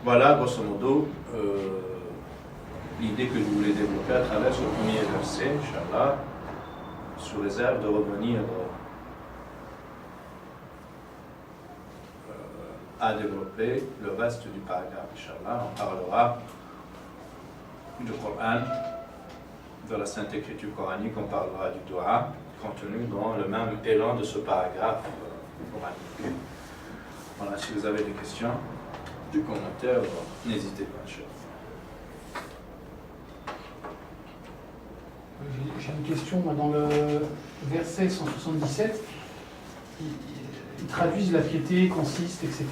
voilà, grosso modo, l'idée que je voulais développer à travers ce premier verset, Inch'Allah, sous réserve de revenir à développer le reste du paragraphe. Inch'Allah, on parlera du Coran, de la Sainte Écriture coranique, on parlera du Dua, contenu dans le même élan de ce paragraphe coranique. Voilà, si vous avez des questions, du commentaire, n'hésitez pas, Inch'Allah. J'ai une question, moi, dans le verset 177, ils traduisent la piété consiste, etc.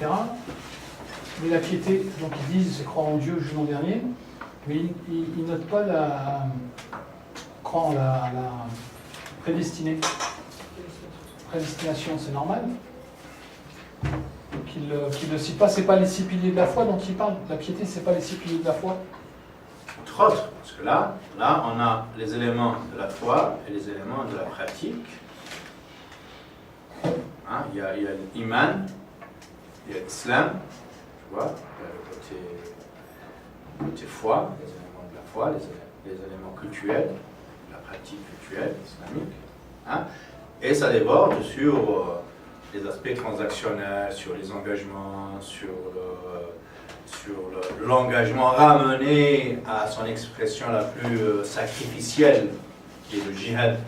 Mais la piété, donc ils disent, c'est croire en Dieu, le jour dernier, mais ils notent pas croire en la prédestinée. Prédestination, c'est normal. Qu'ils ne citent pas, c'est pas les 6 piliers de la foi dont ils parlent. La piété, c'est pas les 6 piliers de la foi. Entre autres, parce que là, on a les éléments de la foi et les éléments de la pratique. Hein, il y a l'iman, il y a l'islam, tu vois, il y a le côté foi, les éléments de la foi, les éléments cultuels, la pratique culturelle islamique. Hein, et ça déborde sur les aspects transactionnels, sur les engagements, sur l'engagement ramené à son expression la plus sacrificielle, qui est le jihad,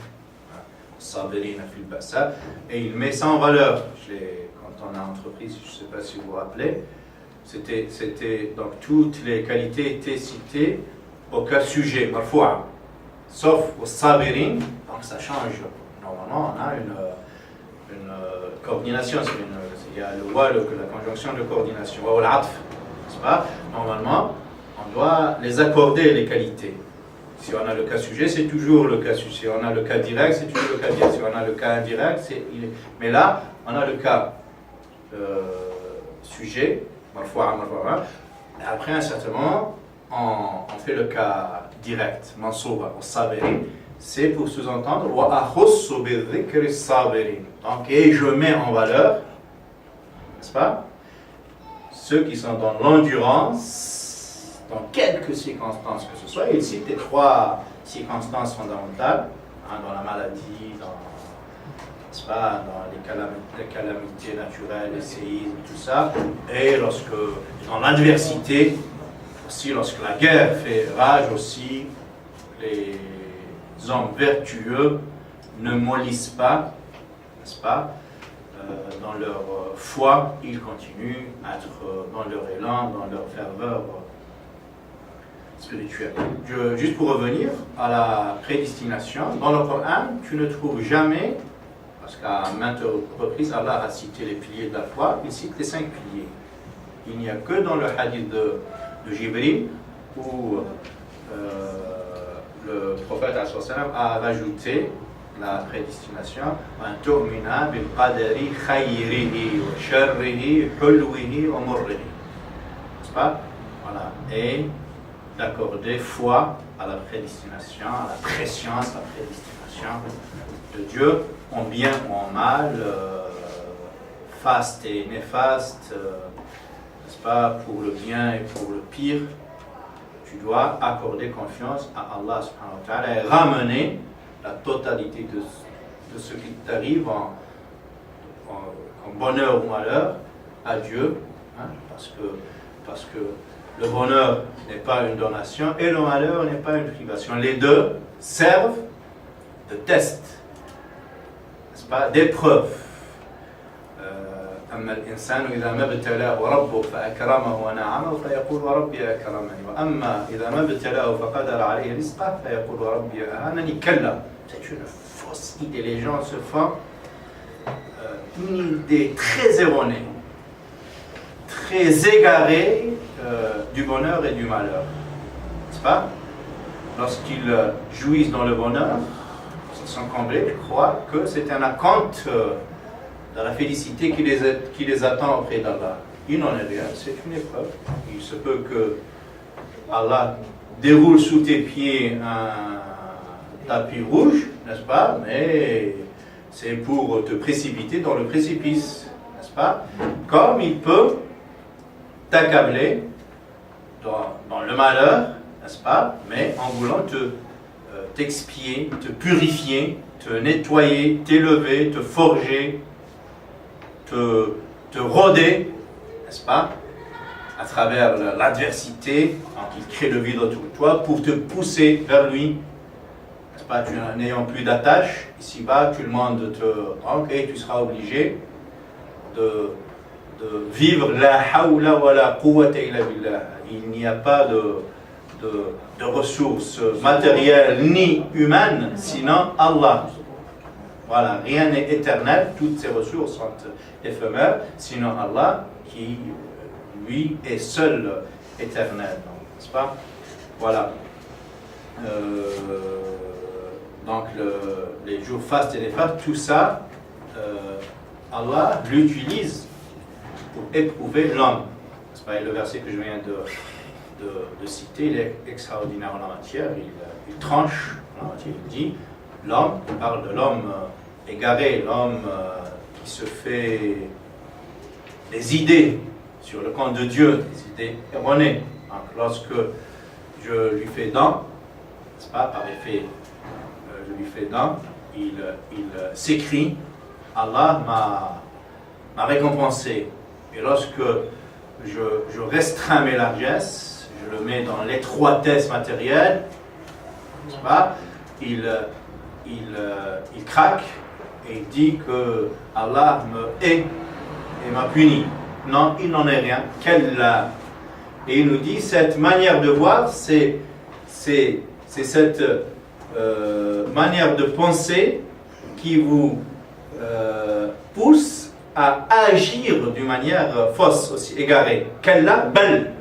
Sabirina fil basa, et il met ça en valeur. Quand on a entrepris, je ne sais pas si vous vous rappelez, c'était donc toutes les qualités étaient citées au cas sujet, parfois, sauf au Sabirin, donc ça change. Normalement, on a une coordination, il y a le wal, la conjonction de coordination, ou l'atf, n'est-ce pas? Normalement, on doit les accorder, les qualités. Si on a le cas sujet, c'est toujours le cas sujet. Si on a le cas direct, c'est toujours le cas direct. Si on a le cas indirect, mais là, on a le cas sujet, parfois, après un certain moment, on fait le cas direct, mansouba, au sabirin. C'est pour sous-entendre donc, et je mets en valeur, n'est-ce pas, ceux qui sont dans l'endurance, dans quelques circonstances que ce soit. Il cite les 3 circonstances fondamentales, hein, dans la maladie, n'est-ce pas, dans les calamités naturelles, les séismes, tout ça, et dans l'adversité, aussi lorsque la guerre fait rage aussi, les hommes vertueux ne mollissent pas, n'est-ce pas, dans leur foi, ils continuent à être dans leur élan, dans leur ferveur spirituelle. Juste pour revenir à la prédestination, dans le Coran, tu ne trouves jamais, parce qu'à maintes reprises, Allah a cité les piliers de la foi, il cite les 5 piliers. Il n'y a que dans le hadith de Jibril où le prophète a rajouté la prédestination, n'est-ce pas? Voilà. Et d'accorder foi à la prédestination, à la préscience, la prédestination de Dieu, en bien ou en mal, faste et néfaste, n'est-ce pas, pour le bien et pour le pire. Tu dois accorder confiance à Allah subhanahu wa ta'ala et ramener la totalité de ce qui t'arrive en bonheur ou malheur à Dieu, hein, parce que le bonheur n'est pas une donation et le malheur n'est pas une privation. Les deux servent de test, n'est-ce pas, d'épreuve. أما الإنسان إذا ما ابتلاه ربه فأكرمه ونعمه فيقول ربي أكرمني وأما إذا ما ابتلاه فقدر عليه رزقه فيقول ربي أهانني كلا. C'est une fausse idée. Les gens se font une idée très erronée, très égarée du bonheur et du malheur, n'est-ce pas? Lorsqu'ils jouissent dans le bonheur, ils sont comblés, ils croient que c'est un acompte de la félicité qui les attend auprès d'Allah. Il n'en est rien, c'est une épreuve. Il se peut que Allah déroule sous tes pieds un tapis rouge, n'est-ce pas? Mais c'est pour te précipiter dans le précipice, n'est-ce pas? Comme il peut t'accabler dans le malheur, n'est-ce pas, mais en voulant t'expier, te purifier, te nettoyer, t'élever, te forger, te rôder, n'est-ce pas, à travers l'adversité. Donc il crée le vide autour de toi pour te pousser vers lui, n'est-ce pas, n'ayant plus d'attache. Ici-bas, tout le monde ok, tu seras obligé de vivre la hawla wa la quwwata illa billah. Il n'y a pas de ressources matérielles ni humaines, sinon Allah. Voilà, rien n'est éternel, toutes ces ressources sont éphémères, sinon Allah qui, lui, est seul éternel, n'est-ce pas? Voilà. Donc, les jours fastes et les fastes, tout ça, Allah l'utilise pour éprouver l'homme. N'est-ce pas? Et le verset que je viens de citer, il est extraordinaire en la matière, il tranche en la matière, il dit, l'homme, il parle de l'homme égaré, l'homme qui se fait des idées sur le compte de Dieu, des idées erronées. Donc, lorsque je lui fais don, n'est-ce pas, par effet, je lui fais don, il s'écrie, Allah m'a récompensé. Et lorsque je restreins mes largesses, je le mets dans l'étroitesse matérielle, n'est-ce pas, il craque et il dit que Allah me hait et m'a puni. Non, il n'en est rien. Et il nous dit, cette manière de voir, c'est cette manière de penser qui vous pousse à agir d'une manière fausse, aussi égarée. Kalla bal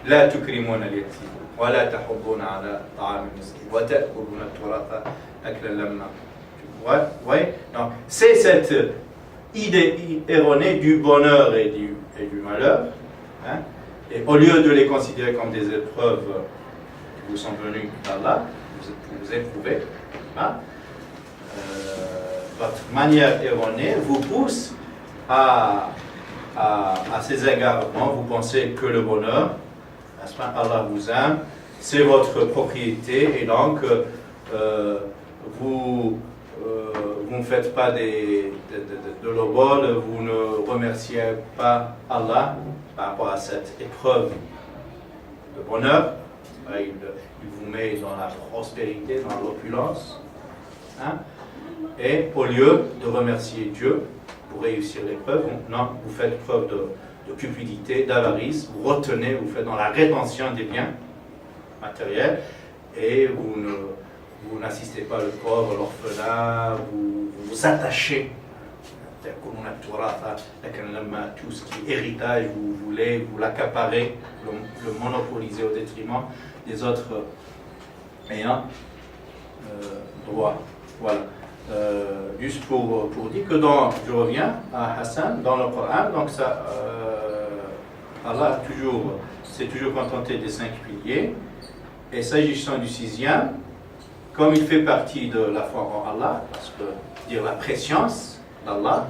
la tukrimuna al-yatim wa la tahudduna ala ta'am al-miskin wa ta'kuluna at-turatha aklan lamma. Ouais, donc c'est cette idée erronée du bonheur et du malheur, hein? Et au lieu de les considérer comme des épreuves qui vous sont venues d'Allah, vous éprouvez, hein? Votre manière erronée vous pousse à ces égarements. Vous pensez que le bonheur, n'est-ce pas, Allah vous aime, c'est votre propriété, et donc vous ne faites pas de l'obol, vous ne remerciez pas Allah par rapport à cette épreuve de bonheur. Il vous met dans la prospérité, dans l'opulence, hein? Et au lieu de remercier Dieu pour réussir l'épreuve, non, vous faites preuve de cupidité, d'avarice, vous retenez, vous faites dans la rétention des biens matériels, et vous n'assistez pas le pauvre, l'orphelin, vous vous attachez tout ce qui est héritage, vous voulez, vous l'accaparez, le monopoliser au détriment des autres ayant droit. Voilà. Juste pour dire que je reviens à Hassan, dans le Coran, donc ça, Allah s'est toujours contenté des 5 piliers, et s'agissant du 6e, comme il fait partie de la foi en Allah, parce que dire la préscience d'Allah,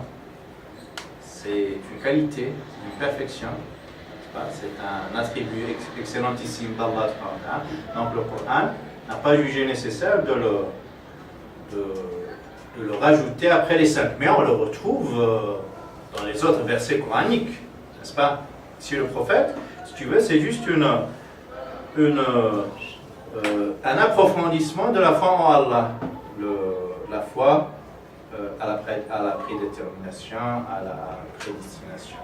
c'est une qualité, une perfection, c'est un attribut excellentissime d'Allah. Donc le Coran n'a pas jugé nécessaire de le rajouter après les 5, mais on le retrouve dans les autres versets coraniques, n'est-ce pas? Si le prophète, si tu veux, c'est juste un approfondissement de la foi en Allah, la foi à la prédétermination, à la prédestination.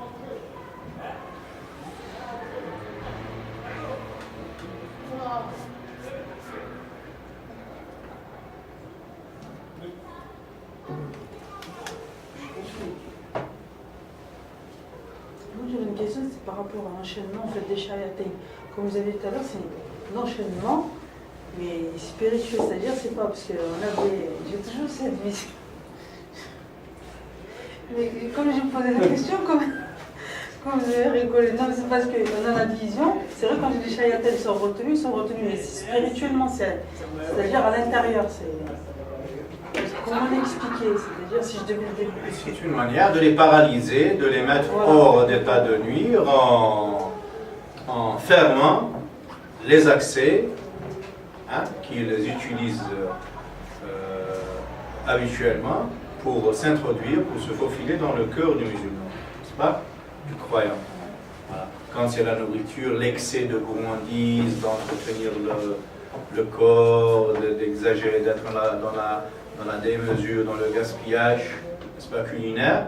J'avais une question, c'est par rapport à l'enchaînement en fait, des shayatin. Comme vous avez dit tout à l'heure, c'est un enchaînement, mais spirituel, c'est-à-dire c'est pas parce j'ai toujours cette vision. Mais comme je me posais la question, comme vous avez rigolé, non mais c'est parce que dans la division, c'est vrai quand j'ai des shayatin, ils sont retenus, mais spirituellement, c'est-à-dire à l'intérieur, comment l'expliquer? C'est-à-dire si je devais le développer. C'est une manière de les paralyser, de les mettre hors d'état de nuire en fermant les accès qu'ils utilisent habituellement pour s'introduire, pour se faufiler dans le cœur du musulman, n'est-ce pas, du croyant. Voilà. Quand c'est la nourriture, l'excès de gourmandise, d'entretenir le corps, d'exagérer, d'être dans la démesure, dans le gaspillage, n'est-ce pas, culinaire,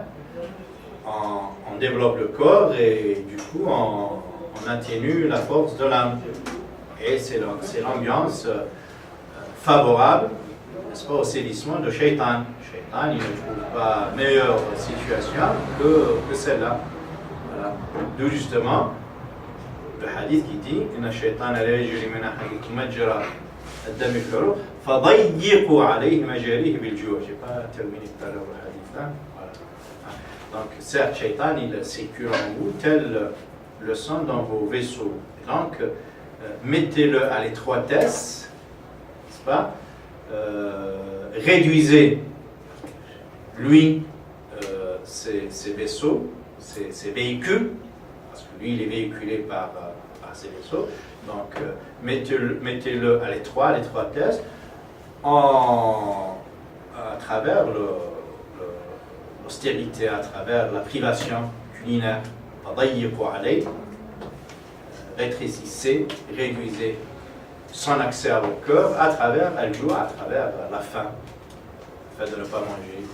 on développe le corps et du coup on atténue la force de l'âme. Et c'est l'ambiance favorable, n'est-ce pas, au sédissement de Shaitan. Shaitan, il ne trouve pas meilleure situation que celle-là. Voilà. D'où justement le hadith qui dit Inna Shaitan la yajri min ahadikum majra ad-dam al-furuq fadayyiqu alayhi majarihi bil-ju'. Je n'ai pas terminé tout à l'heure le hadith là. Voilà. Donc, certes, Shaitan, il sécure en vous tel le sang dans vos vaisseaux. Donc, mettez-le à l'étroitesse, n'est-ce pas? Réduisez, lui, ses vaisseaux, ses véhicules, parce que lui, il est véhiculé par ses vaisseaux. Donc, mettez-le à l'étroitesse, à travers l'austérité, à travers la privation culinaire. Rétrécissez, réduisez son accès à votre cœur à travers à travers la faim, le fait de ne pas manger.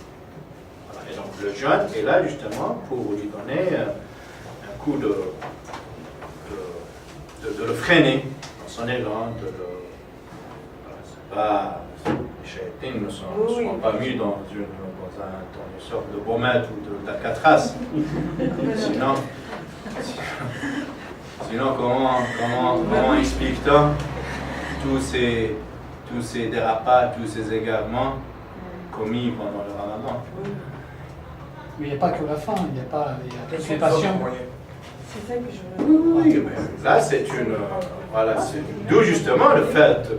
Voilà. Et donc le jeûne est là justement pour lui donner un coup de le freiner dans son élan, c'est pas, les chayatines ne sont pas mis dans une sorte de baumette ou d'alcatraz. Sinon, comment explique-t-on tous ces dérapages, tous ces égarements commis pendant le Ramadan? Mais il n'y a pas que la faim, il y a toutes les passions. C'est ça que je veux. Oui, mais là c'est une. Voilà, d'où justement le fait.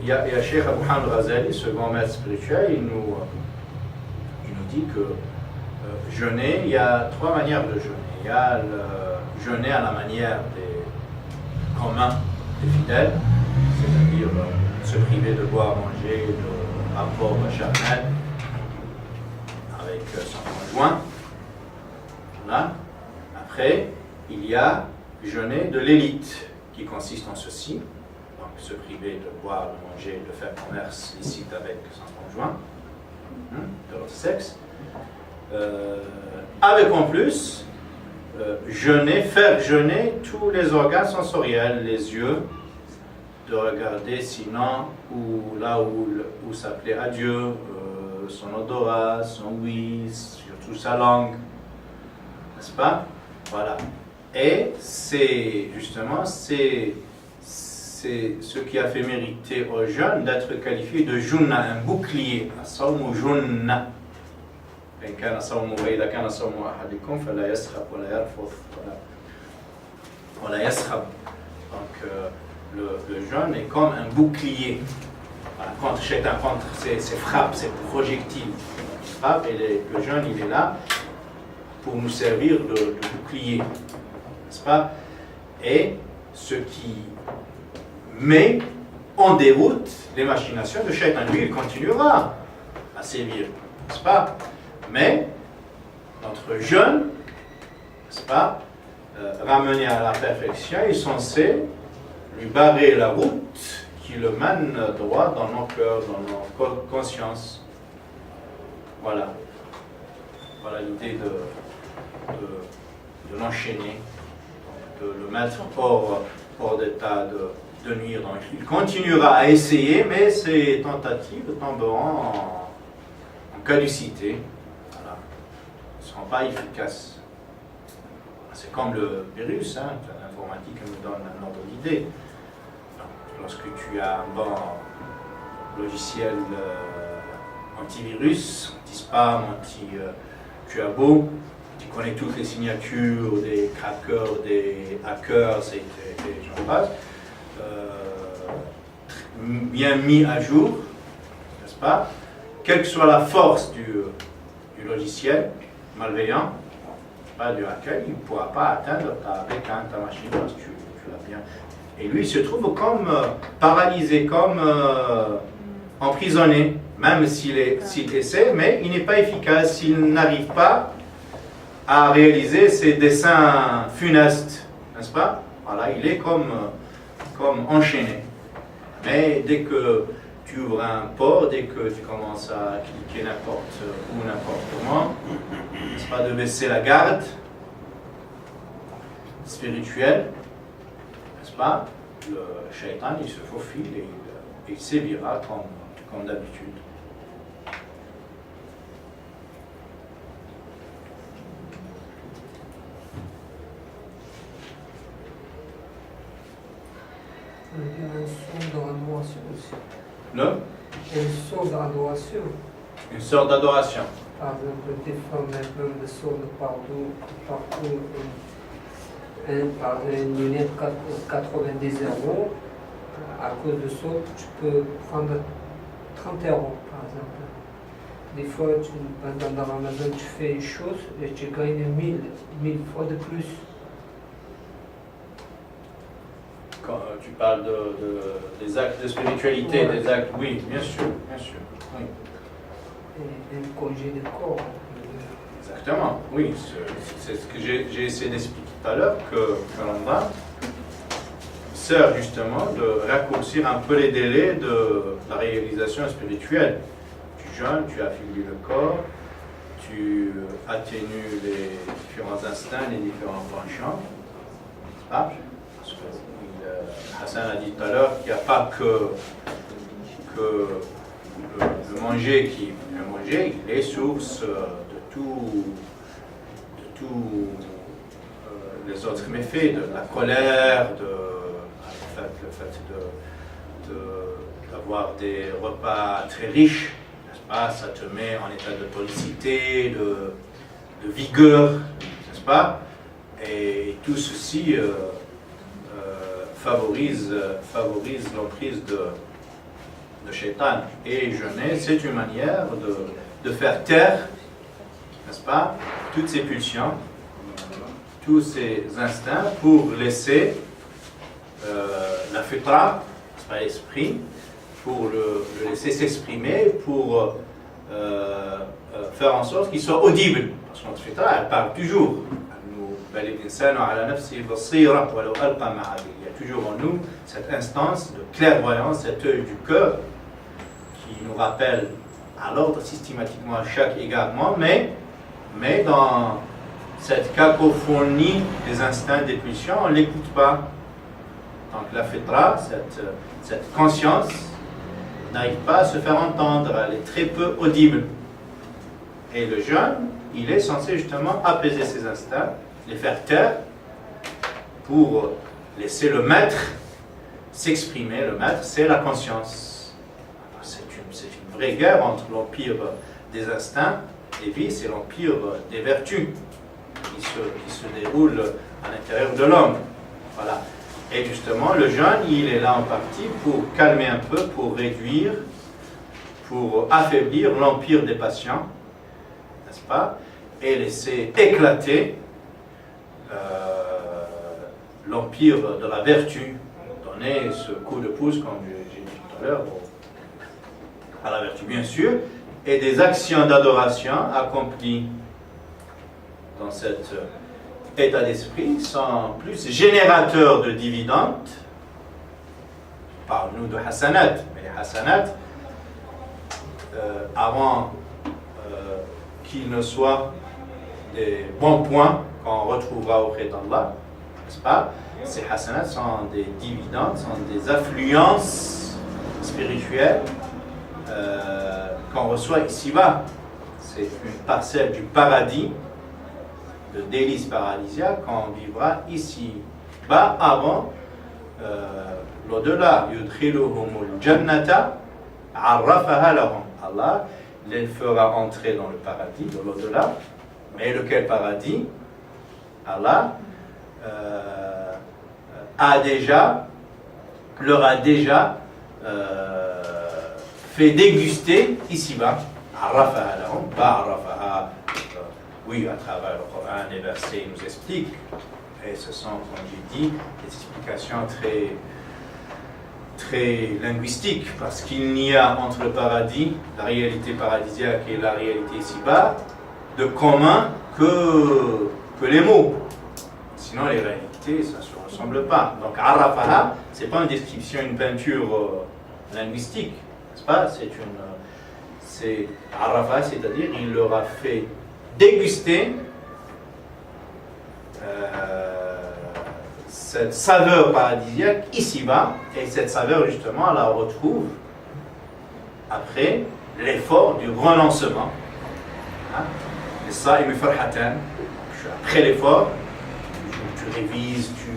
Il y a Cheikh Abou Hamd Ghazali, ce grand maître spirituel, il nous dit que jeûner, il y a trois manières de jeûner. Il y a le jeûner à la manière des communs, des fidèles, c'est-à-dire se priver de boire, manger, de rapport charnel avec son conjoint. Voilà. Après, il y a jeûner de l'élite, qui consiste en ceci, donc se priver de boire, de manger, de faire commerce licite avec son conjoint, de l'autre sexe. Avec en plus, faire jeûner tous les organes sensoriels, les yeux, de regarder sinon là où ça plaît à Dieu, son odorat, son ouïe, surtout sa langue, n'est-ce pas? Voilà. Et c'est justement c'est ce qui a fait mériter aux jeunes d'être qualifiés de junna, un bouclier, as-sawmu junna. إن كان صومه وإذا كان صوم أحدكم فلا يسخب ولا يرفث ولا يسخب. Donc le jeûne est comme un bouclier contre Shaitan, contre ses frappes, ses projectiles. Il frappe et le jeûne il est là pour nous servir de bouclier, n'est-ce pas? Et ce qui met en déroute les machinations de Shaitan, lui il continuera à sévir, n'est-ce pas? Mais notre jeûne, n'est-ce pas, ramené à la perfection, est censé lui barrer la route qui le mène droit dans nos cœurs, dans nos consciences. Voilà. Voilà l'idée de l'enchaîner, de le mettre hors d'état de nuire. Donc, il continuera à essayer, mais ses tentatives tomberont en caducité. Ne seront pas efficaces. C'est comme le virus, l'informatique nous donne un ordre d'idée. Lorsque tu as un bon logiciel antivirus, anti-spam, tu as beau, tu connais toutes les signatures des crackers, des hackers et j'en passe, bien mis à jour, n'est-ce pas? Quelle que soit la force du logiciel malveillant, pas du hacker, il ne pourra pas atteindre ta machine parce que tu l'as bien Et lui, il se trouve comme paralysé, comme emprisonné, même s'il essaie, mais il n'est pas efficace, s'il n'arrive pas à réaliser ses desseins funestes, n'est-ce pas? Voilà, il est comme enchaîné. Mais dès que tu ouvres un port, dès que tu commences à cliquer n'importe où, n'importe comment, n'est-ce pas, de baisser la garde spirituelle, n'est-ce pas, le shaitan, il se faufile et il sévira comme d'habitude. Il y a un son dans l'adoration aussi. Le Un son dans l'adoration. Une sorte d'adoration. Par exemple, des femmes maintenant le sortent partout. Par une lunette 90 euros. À cause de ça, tu peux prendre 30 euros, par exemple. Des fois, dans Ramadan, tu fais une chose et tu gagnes 1000 fois de plus. Quand tu parles des actes de spiritualité, Ouais. des actes, oui, bien sûr, oui. Et un congé de corps. Exactement, oui, c'est ce que j'ai essayé d'expliquer tout à l'heure, que Ramadan sert justement de raccourcir un peu les délais de la réalisation spirituelle. Tu jeûnes, tu affaiblis le corps, tu atténues les différents instincts, les différents penchants. Parce que Hassan a dit tout à l'heure qu'il n'y a pas que le manger qui est manger, il est source de tous les autres méfaits, de la colère, le fait d'avoir des repas très riches, n'est-ce pas, ça te met en état de tonicité, de vigueur, n'est-ce pas, et tout ceci favorise l'emprise de Shaitan. Et jeûner, c'est une manière de faire taire, n'est-ce pas, toutes ces pulsions, tous ces instincts, pour laisser la fitra, n'est-ce pas, l'esprit, pour le laisser s'exprimer, pour faire en sorte qu'il soit audible. Parce que notre fitra, elle parle toujours. Il y a toujours en nous cette instance de clairvoyance, cet œil du cœur qui nous rappelle à l'ordre systématiquement à chaque égarement, mais dans cette cacophonie des instincts, des pulsions, on ne l'écoute pas. Donc la fitra, cette conscience, n'arrive pas à se faire entendre, elle est très peu audible. Et le jeûne, il est censé justement apaiser ses instincts, les faire taire, pour laisser le maître s'exprimer. Le maître, c'est la conscience. C'est une vraie guerre entre l'empire des instincts et vices et l'empire des vertus qui se déroule à l'intérieur de l'homme. Voilà. Et justement, le jeûne, il est là en partie pour calmer un peu, pour réduire, pour affaiblir l'empire des passions, n'est-ce pas, et laisser éclater l'empire de la vertu, donner ce coup de pouce, comme j'ai dit tout à l'heure, à la vertu bien sûr, et des actions d'adoration accomplies dans cet état d'esprit sont plus générateurs de dividendes. Parle-nous de hasanat, mais les hasanat, avant qu'ils ne soient des bons points qu'on retrouvera auprès d'Allah, n'est-ce pas? Ces hasanats sont des dividendes, sont des affluences spirituelles qu'on reçoit ici-bas. C'est une parcelle du paradis, de délices paradisiaques qu'on vivra ici-bas avant l'au-delà. Yudkhiluhumul jannata arrafaha lahum. Allah les fera entrer dans le paradis de l'au-delà. Mais lequel paradis? Allah leur a déjà fait déguster ici-bas. Arrafaha lahum, pas arrafaha. Oui, à travers le Coran, les versets nous expliquent Et ce sont, comme j'ai dit, des explications très, très linguistiques, parce qu'il n'y a entre le paradis, la réalité paradisiaque et la réalité ici-bas, de commun que les mots. Sinon, les réalités, ça ne se ressemble pas. Donc, Arafaha, ce n'est pas une description, une peinture linguistique, n'est-ce pas? C'est Arafaha, c'est-à-dire il leur a fait déguster cette saveur paradisiaque ici-bas, et cette saveur, justement, on la retrouve après l'effort du relancement. Les saïm farhatan, après l'effort, tu révises, tu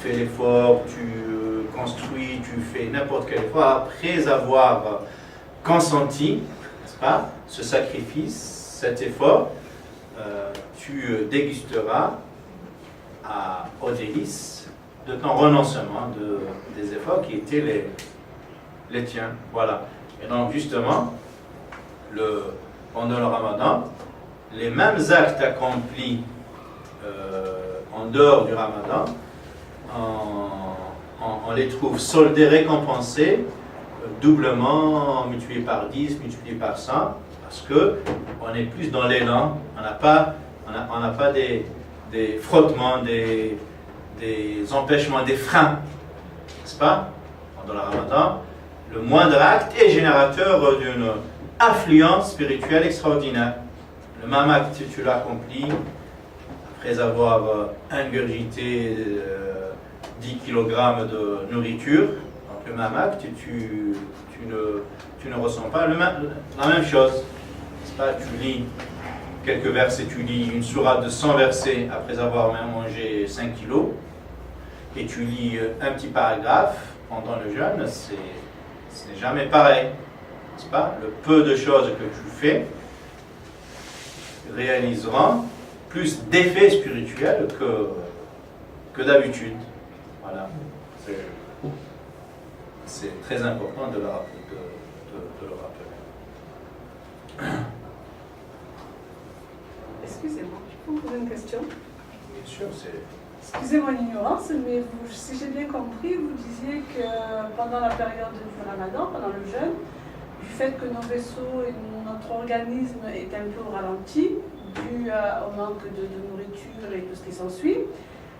fais l'effort, tu construis, tu fais n'importe quel effort, après avoir consenti, n'est-ce pas, ce sacrifice, cet effort, tu dégusteras au délice de ton renoncement des efforts qui étaient les tiens. Voilà. Et donc justement, pendant le Ramadan, les mêmes actes accomplis en dehors du Ramadan, on les trouve soldés, récompensés, doublement, multipliés par 10, multipliés par 100, parce qu'on est plus dans l'élan, on n'a pas des frottements, des empêchements, des freins, n'est-ce pas? Pendant le Ramadan, le moindre acte est générateur d'une affluence spirituelle extraordinaire. Le même acte, tu l'accomplis après avoir ingurgité 10 kg de nourriture. Donc le même acte, tu ne ressens pas la même chose. C'est pas, tu lis quelques versets, tu lis une sourate de 100 versets après avoir même mangé 5 kilos, et tu lis un petit paragraphe pendant le jeûne, ce n'est jamais pareil. N'est-ce pas? Le peu de choses que tu fais réaliseront plus d'effets spirituels que d'habitude. Voilà. C'est très important de le rappeler. Excusez-moi, je peux vous poser une question? Bien sûr, Excusez-moi l'ignorance, mais si j'ai bien compris, vous disiez que pendant la période du Ramadan, pendant le jeûne, du fait que nos vaisseaux et notre organisme est un peu au ralenti, dû au manque de nourriture et tout ce qui s'ensuit,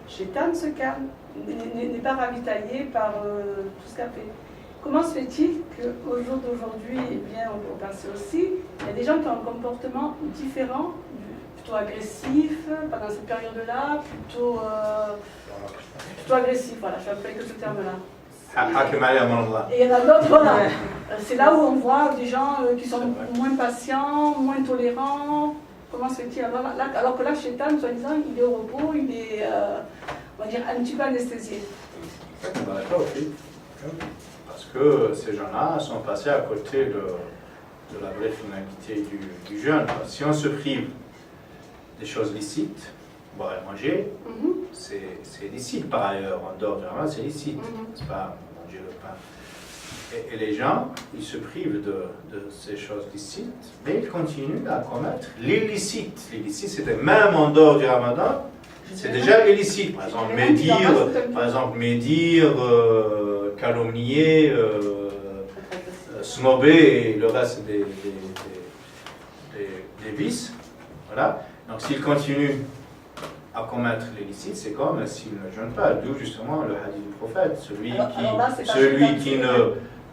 Shaitan se calme, n'est pas ravitaillé par tout ce qu'a fait. Comment se fait-il qu'au jour d'aujourd'hui, et bien au passé aussi, il y a des gens qui ont un comportement différent, plutôt agressif pendant cette période-là, plutôt agressif, voilà, je n'appelle que ce terme-là. Et il y en a d'autres, voilà. C'est là où on voit des gens qui sont moins patients, moins tolérants. Comment se fait-il alors que là, Shaitan, soi-disant, il est au repos, il est, on va dire, un petit peu anesthésié. D'accord, oui. Parce que ces gens-là sont passés à côté de la vraie finalité du jeûne. Si on se prive des choses licites, boire et manger, c'est licite par ailleurs. En dehors du Ramadan, c'est licite. C'est pas manger le pain. Et les gens, ils se privent de ces choses licites, mais ils continuent à commettre l'illicite. L'illicite, c'était même en dehors du Ramadan, c'est déjà illicite. Par exemple, médire, calomnier, snobber et le reste des vices. Voilà. Donc s'il continue à commettre l'illicite, c'est comme s'il ne jeûne pas. D'où justement le hadith du prophète, celui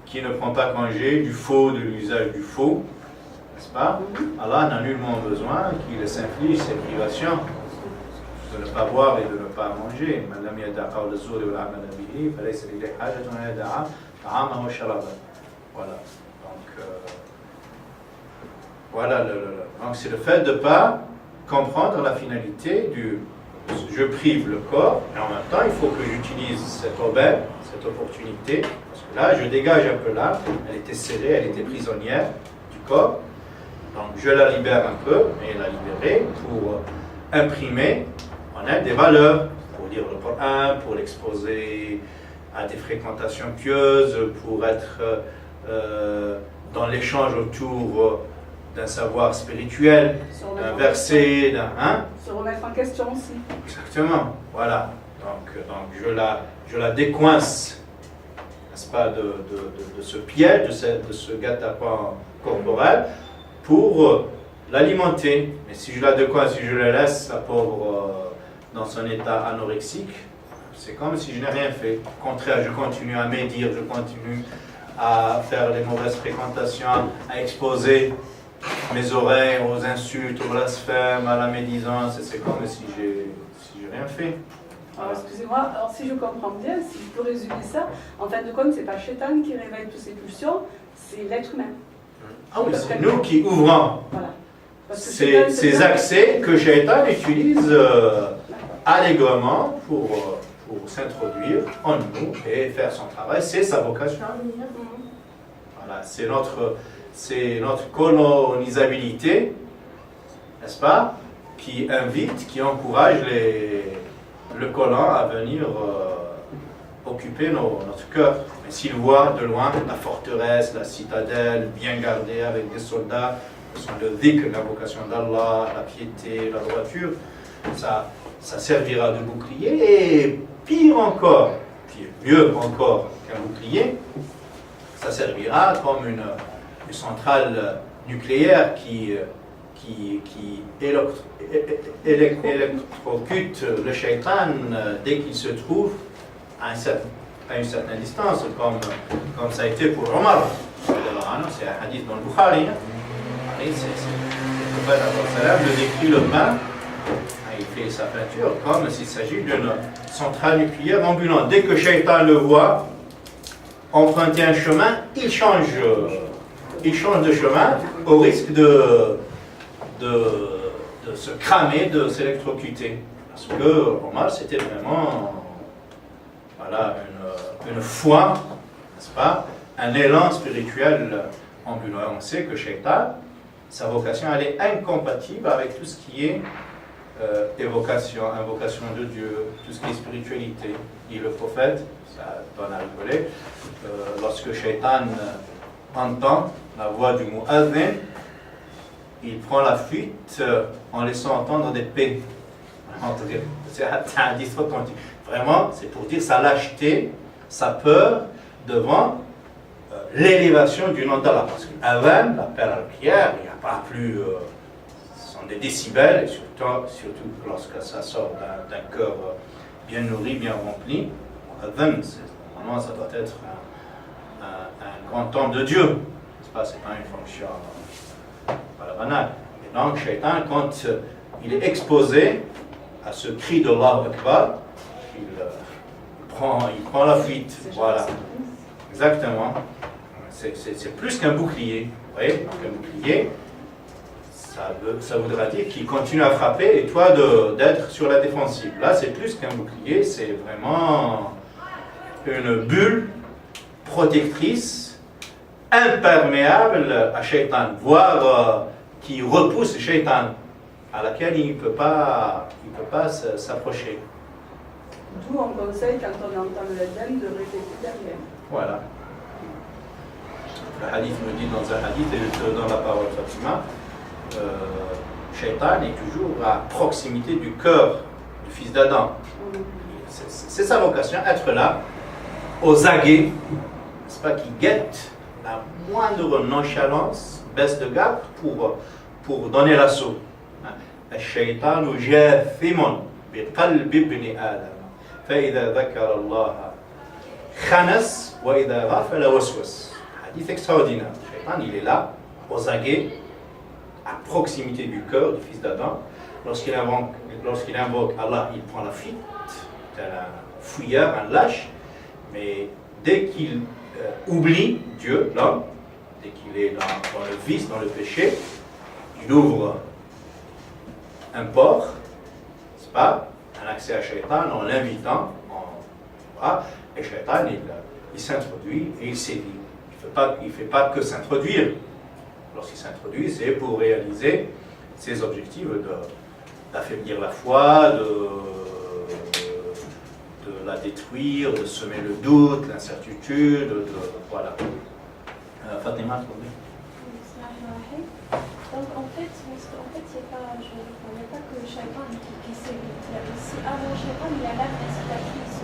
qui ne prend pas congé du faux, de l'usage du faux, n'est-ce pas? Allah n'a nullement besoin qu'il s'inflige ces privations de ne pas boire et de ne pas manger. Voilà. Donc c'est le fait de ne pas comprendre la finalité du je prive le corps, et en même temps il faut que j'utilise cette aubaine, cette opportunité, parce que là je dégage un peu l'âme, elle était scellée, elle était prisonnière du corps, donc je la libère un peu, et la libérer pour imprimer en elle des valeurs, pour lire le Coran, pour l'exposer à des fréquentations pieuses, pour être dans l'échange autour d'un savoir spirituel, Se remettre d'un en verset, d'un... Hein? Se remettre en question aussi. Exactement, voilà. Donc je la décoince, n'est-ce pas, de ce piège, de ce guet-apens corporel, pour l'alimenter. Mais si je la décoince, si je la laisse, la pauvre, dans son état anorexique, c'est comme si je n'ai rien fait. Au contraire, je continue à médire, je continue à faire les mauvaises fréquentations, à exposer mes oreilles aux insultes, au blasphème, à la médisance. C'est comme si j'ai rien fait. Alors excusez-moi, alors si je comprends bien, si je peux résumer ça, en fin de compte, c'est pas Shaitan qui réveille toutes ces pulsions, c'est l'être humain. Ah oui, c'est nous qui ouvrons Voilà. Parce que Shaitan, c'est ces bien- accès que Shaitan utilise allègrement pour s'introduire en nous et faire son travail. C'est sa vocation à venir. Voilà, c'est notre colonisabilité, n'est-ce pas, qui invite, qui encourage le colon à venir occuper notre cœur. Mais s'il voit de loin la forteresse, la citadelle bien gardée avec des soldats, qui sont le dhikr, l'invocation d'Allah, la piété, la droiture, ça servira de bouclier. Et pire encore, mieux encore qu'un bouclier, ça servira comme une centrale nucléaire qui électrocute le shaitan dès qu'il se trouve à une certaine distance, comme ça a été pour Omar. C'est un hadith dans le Bukhari. Le prophète le décrit le pain, il fait sa peinture comme s'il s'agit d'une centrale nucléaire ambulante. Dès que shaitan le voit emprunter un chemin, il change de chemin au risque de se cramer, de s'électrocuter. Parce que Omar, c'était vraiment une foi, n'est-ce pas, un élan spirituel ambulant. On sait que Shaitan, sa vocation, elle est incompatible avec tout ce qui est invocation de Dieu, tout ce qui est spiritualité. Dit le prophète, ça donne à rigoler, lorsque Shaitan entend la voix du mu'adhin, il prend la fuite en laissant entendre des paix. C'est un hadith authentique. Vraiment, c'est pour dire sa lâcheté, sa peur devant l'élévation du nom d'Allah. Parce qu'avant, l'appel à la prière, il n'y a pas plus... ce sont des décibels, et surtout lorsque ça sort d'un cœur bien nourri, bien rempli. Normalement, ça doit être un grand homme de Dieu. C'est pas une fonction banale. Et donc, Shaitan, quand il est exposé à ce cri de Allahu Akbar, il prend la fuite. Voilà. Exactement. C'est plus qu'un bouclier. Vous voyez? Donc, un bouclier, ça voudra dire qu'il continue à frapper et toi d'être sur la défensive. Là, c'est plus qu'un bouclier, c'est vraiment une bulle protectrice, imperméable à Shaitan, voire qui repousse Shaitan, à laquelle il ne peut pas s'approcher. D'où on conseille, quand on entend le Eden, de répéter derrière. Voilà. Le hadith me dit dans un hadith, et je te donne la parole Fatima, Shaitan est toujours à proximité du cœur du fils d'Adam. C'est sa vocation, être là, aux aguets, n'est-ce pas, qui guette la moindre nonchalance, baisse de garde pour donner l'assaut. الشيطان جاثم بقلب ابن آدم فإذا ذكر الله خنس وإذا غفل وسوس. Hadith extraordinaire. Shaitan, il est là, aux aguets, à proximité du cœur du fils d'Adam. Lorsqu'il invoque Allah, il prend la fuite, c'est un fouilleur, un lâche, mais dès qu'il oublie Dieu, l'homme, dès qu'il est dans le vice, dans le péché, il ouvre un port, c'est pas un accès à Shaitan en l'invitant, et Shaitan il s'introduit et il sévit. Il ne fait pas que s'introduire. Lorsqu'il s'introduit, c'est pour réaliser ses objectifs d'affaiblir la foi, de la détruire, de semer le doute, l'incertitude, voilà. Fatima, صحيح. Donc en fait, c'est pas, on n'est pas que le shaitan qui sévit. Il y a aussi avant le shaitan, il y a l'âme incitatrice.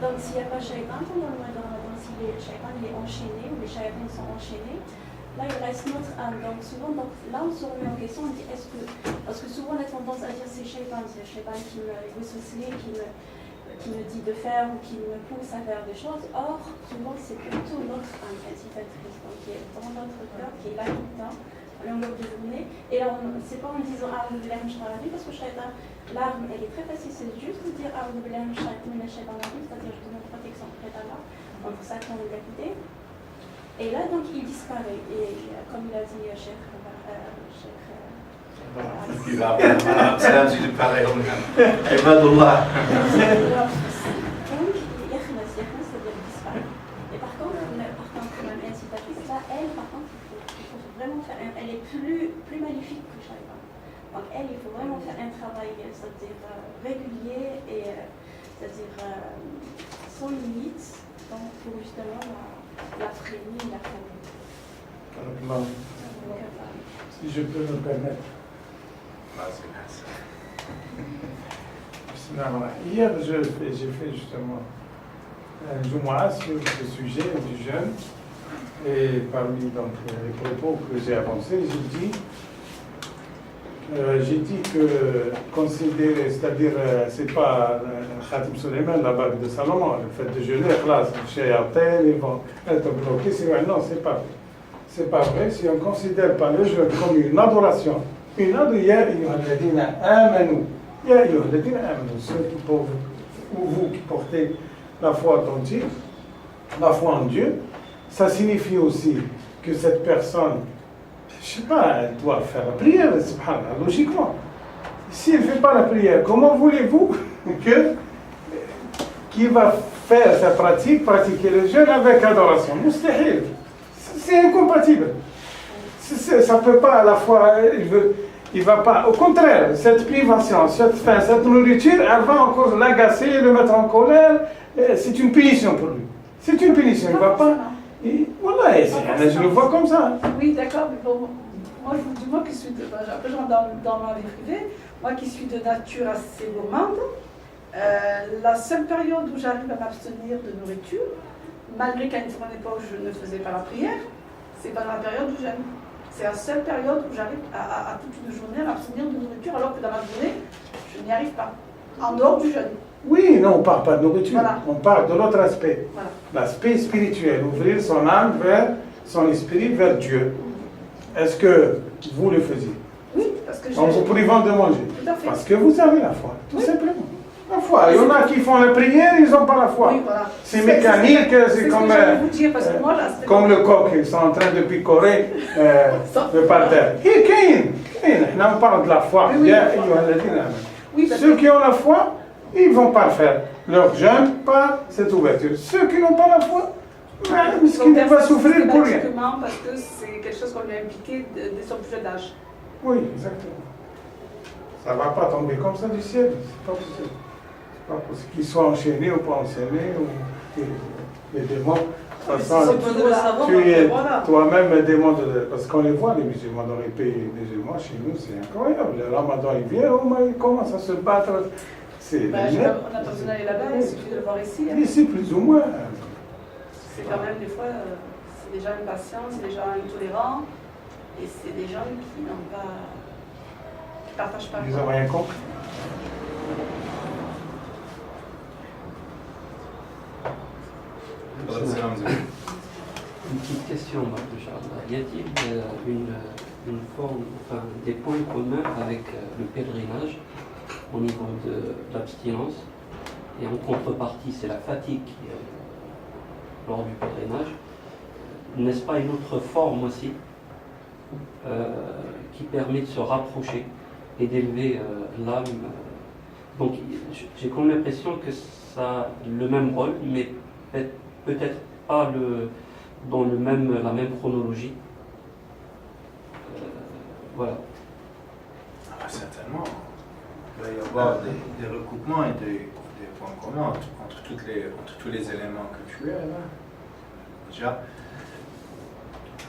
Donc s'il n'y a pas le shaitan, pendant le mois de Ramadan, si le shaitan il est enchaîné, ou les shayatins sont enchaînés, là il reste notre âme. Donc souvent, là on se remet en question, on dit est-ce que, parce que souvent on a tendance à dire c'est le shaitan qui me soucie, qui me dit de faire ou qui me pousse à faire des choses. Or, souvent c'est plutôt notre âme incitatrice, donc qui est dans notre cœur, qui est là tout le temps. Longueur de journée. Et là, c'est pas en disant A'udhu billahi minash shaitanir rajim, parce que shaitan, l'arme, elle est très facile, c'est juste de dire A'udhu billahi minash shaitanir rajim, c'est-à-dire je demande protection auprès d'Allah contre Satan et l'humanité. Et là, donc, il disparaît. Et comme il a dit Cheikh Il va appeler Salam si je pareil. Ibadullah. Donc, yakhnas, c'est-à-dire disparaît. Et par contre, même incitatrice, là, elle, par contre, vraiment faire elle est plus maléfique que Shaitan. Donc elle, il faut vraiment faire un travail, c'est-à-dire régulier et c'est-à-dire sans limite, donc pour justement la freiner, la freiner. Si je peux me permettre. Hier, j'ai fait justement un Jumu'ah sur le sujet du jeûne. Et parmi donc, les propos que j'ai avancés, j'ai dit que considérer, c'est-à-dire, c'est pas Khatim Suleiman, la bague de Salomon, le fait de jeûner, là, chez Artel, ils vont être bloqués, non, c'est pas vrai. C'est pas vrai si on ne considère pas le jeûne comme une adoration. Une adoration, Ya ayyuhalladhina amanu, Ya ayyuhalladhina amanu, ceux qui peuvent, ou vous qui portez la foi authentique, la foi en Dieu. Ça signifie aussi que cette personne, je ne sais pas, elle doit faire la prière, subhanallah, logiquement. Si elle ne fait pas la prière, comment voulez-vous qu'il va faire sa pratique, pratiquer le jeûne avec adoration? Mustahil. C'est incompatible. Ça ne peut pas à la fois, il va pas. Au contraire, cette privation, cette nourriture, elle va encore l'agacer, le mettre en colère. C'est une punition pour lui. C'est une punition, il ne va pas. Et voilà, je le vois comme ça. Oui, d'accord, mais bon, moi qui suis après je rentre dans ma vie privée, moi qui suis de nature assez gourmande, la seule période où j'arrive à m'abstenir de nourriture, malgré qu'à une certaine époque je ne faisais pas la prière, c'est pendant la période où j'aime. C'est la seule période où j'arrive à toute une journée à m'abstenir de nourriture, alors que dans ma journée, je n'y arrive pas, en dehors du jeûne. Oui, non, on ne parle pas de nourriture, voilà. On parle de l'autre aspect. Voilà. L'aspect spirituel, ouvrir son âme vers son esprit, vers Dieu. Est-ce que vous le faisiez? Oui, parce que en vous privant de manger. Tout à fait. Parce que vous avez la foi, tout oui. simplement. La foi. Il y en a qui font la prière, ils n'ont pas la foi. Oui, voilà. C'est mécanique, c'est comme, vous dire, parce que moi, là, comme le coq, ils sont en train de picorer le parterre. On parle de la foi. Oui, ceux qui ont la foi, ils ne vont pas faire leur jeûne par cette ouverture. Ceux qui n'ont pas la foi, il va souffrir pour rien. Parce que c'est quelque chose qu'on lui a impliqué dès son plus jeune âge. Oui, exactement. Ça ne va pas tomber comme ça du ciel. C'est pas possible. C'est pas possible. Qu'ils soient enchaînés ou pas enchaînés, ou les démons. De toute façon, tu es toi-même un démon, parce qu'on les voit, les musulmans, dans les pays musulmans, chez nous, c'est incroyable. Le ramadan, il vient, ils commencent à se battre. On n'a pas besoin d'aller là-bas, il suffit de le voir ici. Ici, plus ou moins. C'est quand même, des fois, c'est des gens impatients, c'est des gens intolérants, et c'est des gens qui n'ont pas... qui ne partagent pas. Ils n'ont rien compris. Une petite question, y a-t-il une forme, enfin, des points communs avec le pèlerinage au niveau de l'abstinence, et en contrepartie c'est la fatigue lors du pèlerinage? N'est-ce pas une autre forme aussi qui permet de se rapprocher et d'élever l'âme? Donc j'ai comme l'impression que ça a le même rôle, mais peut-être pas dans la même chronologie. Voilà. Certainement. Il va y avoir des recoupements et des points communs entre tous les éléments que tu as là. Déjà,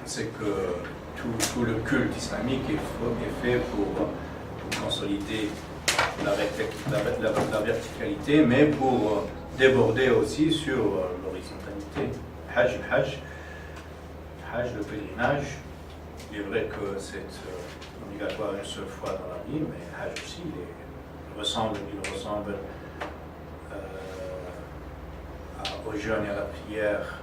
c'est que tout le culte islamique est fait pour consolider la verticalité, mais pour déborder aussi sur l'horizontalité. Hajj, le pèlerinage, il est vrai que c'est obligatoire une seule fois dans la vie, mais Hajj aussi, il ressemble au jeûne et à la prière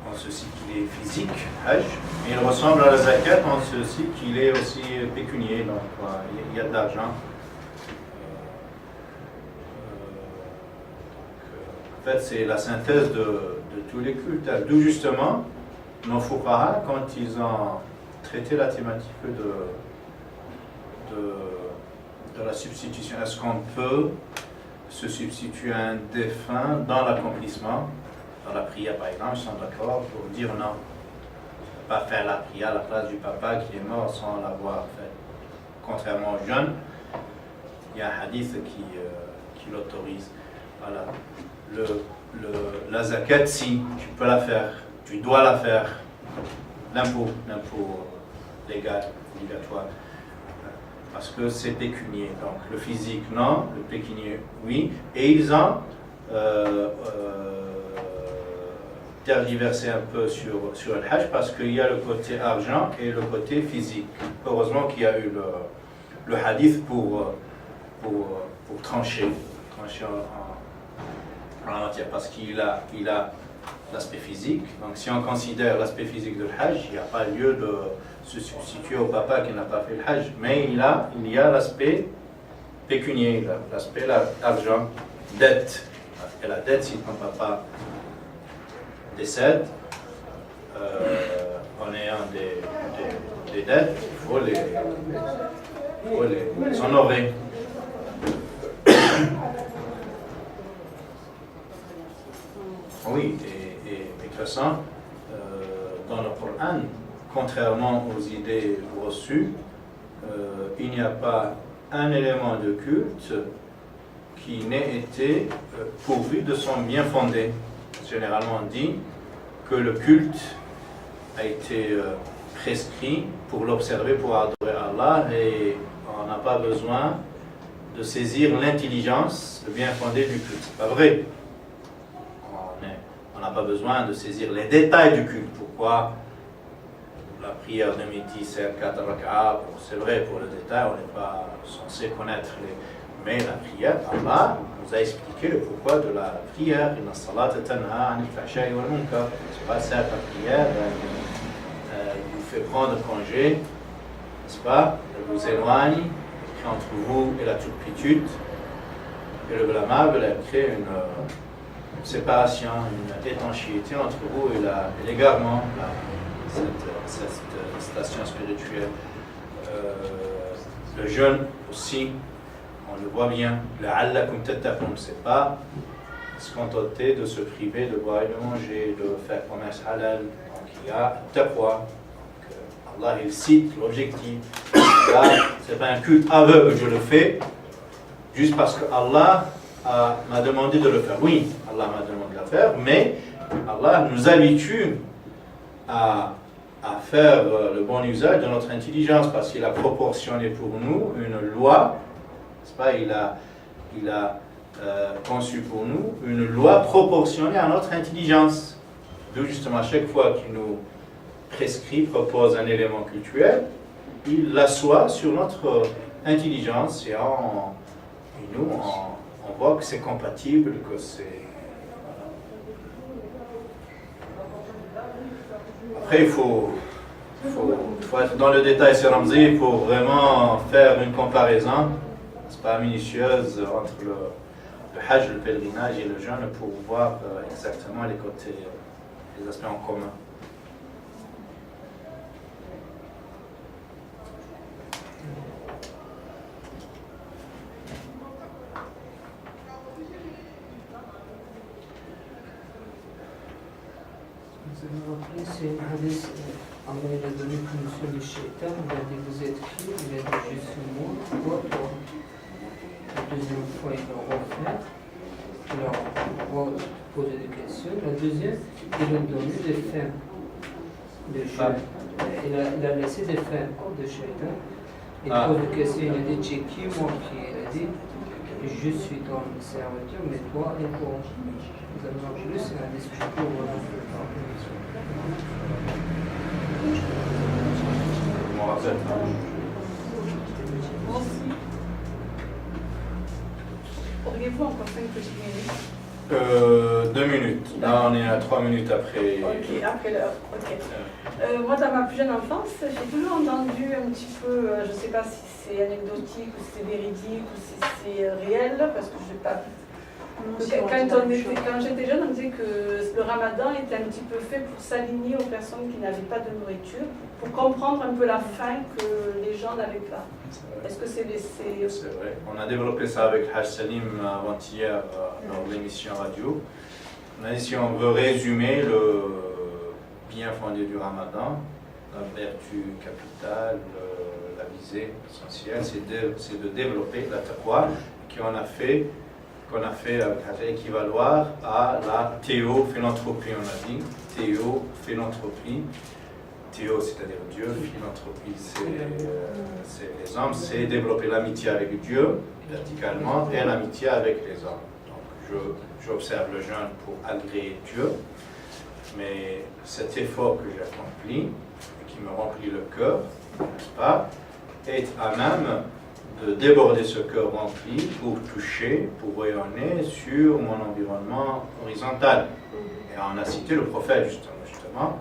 en ceci qu'il est physique, Hajj, et il ressemble à la zakat en ceci qu'il est aussi pécunier, donc il y a de l'argent. En fait, c'est la synthèse de tous les cultes. D'où justement, nos fuqaha, quand ils ont traité la thématique de la substitution, est-ce qu'on peut se substituer à un défunt dans l'accomplissement, dans la prière par exemple, ils sont d'accord pour dire non. On ne peut pas faire la prière à la place du papa qui est mort sans l'avoir fait. Contrairement aux jeunes, il y a un hadith qui l'autorise. Voilà. La zakat, si tu peux la faire, tu dois la faire. L'impôt légal, obligatoire. Parce que c'est pécunier. Donc le physique, non, le pécunier, oui. Et ils ont tergiversé un peu sur le Hajj parce qu'il y a le côté argent et le côté physique. Heureusement qu'il y a eu le hadith pour trancher en la matière, parce qu'il a l'aspect physique. Donc si on considère l'aspect physique de Hajj, il n'y a pas lieu de se substituer au papa qui n'a pas fait le Hajj, mais il y a l'aspect pécunier, l'aspect l'argent, dette. Et la dette, si ton papa décède en ayant des dettes, il faut les honorer. Oui, et de toute façon, dans le Coran, contrairement aux idées reçues, il n'y a pas un élément de culte qui n'ait été pourvu de son bien fondé. Généralement, on dit que le culte a été prescrit pour l'observer, pour adorer Allah, et on n'a pas besoin de saisir l'intelligence, le bien fondé du culte. C'est pas vrai. On n'a pas besoin de saisir les détails du culte. Pourquoi la prière de midi c'est 4 rak'ah? C'est vrai, pour le détail, on n'est pas censé connaître mais la prière, Allah nous a expliqué le pourquoi de la prière. Inna salata tanha anil fahsha'i wal munkar. C'est pas ça, la prière, il vous fait prendre congé, n'est-ce pas? Elle vous éloigne, elle crée entre vous et la turpitude. Et le blâmable, elle crée une séparation, une étanchéité entre vous et l'égarement, cette station spirituelle. Le jeûne aussi, on le voit bien, la'allakum tattaqun, c'est pas se contenter de se priver de boire et de manger, de faire commerce halal. Donc il y a taqwa. Allah il cite l'objectif. Là, c'est pas un culte aveugle, je le fais juste parce que Allah m'a demandé de le faire. Oui, Allah m'a demandé de le faire, mais Allah nous habitue à faire le bon usage de notre intelligence parce qu'il a proportionné pour nous une loi, n'est-ce pas? Il a conçu pour nous une loi proportionnée à notre intelligence. D'où justement à chaque fois qu'il nous prescrit, propose un élément cultuel, il l'assoit sur notre intelligence et nous on voit que c'est compatible, que c'est... Après, il faut être dans le détail, c'est Ramzi, pour vraiment faire une comparaison, c'est pas minutieuse, entre le Hajj, le pèlerinage et le jeûne pour voir exactement les côtés, les aspects en commun. C'est un hadith, Allah il a donné punition du shaitan, il a dit vous êtes qui? Il a dit je suis moi, toi. La deuxième fois il l'a refait, il leur a posé des questions. La deuxième, il a donné des femmes. de jeûne. Il a laissé des fins de shaitan. Il Ah. pose une question, il a dit c'est qui moi qui il a dit je suis ton serviteur, mais toi et toi. Vous avez marché, c'est un discours. Je m'en rappelle. Auriez-vous encore 5 petites minutes? 2 minutes. Là, on est à 3 minutes après. Ok, après l'heure. Ok. Moi, dans ma plus jeune enfance, j'ai toujours entendu un petit peu, je ne sais pas si c'est anecdotique ou si c'est véridique ou si c'est réel, parce que je n'ai pas. Quand j'étais jeune, on disait que le ramadan était un petit peu fait pour s'aligner aux personnes qui n'avaient pas de nourriture, pour comprendre un peu la faim que les gens n'avaient pas. Est-ce que c'est C'est vrai. On a développé ça avec Haj Salim avant-hier dans l'émission radio. On a dit si on veut résumer le bien fondé du ramadan, la vertu capitale, la visée essentielle, c'est de développer la taqwa qu'on a fait avec équivaloir à la théophilanthropie, on a dit. Théophilanthropie. Théo, c'est-à-dire Dieu, philanthropie, c'est les hommes, c'est développer l'amitié avec Dieu, verticalement, et l'amitié avec les hommes. Donc, j'observe le jeûne pour agréer Dieu, mais cet effort que j'ai accompli, et qui me remplit le cœur, n'est-ce pas, est à même de déborder ce cœur rempli pour toucher, pour rayonner sur mon environnement horizontal. Et on a cité le prophète, justement,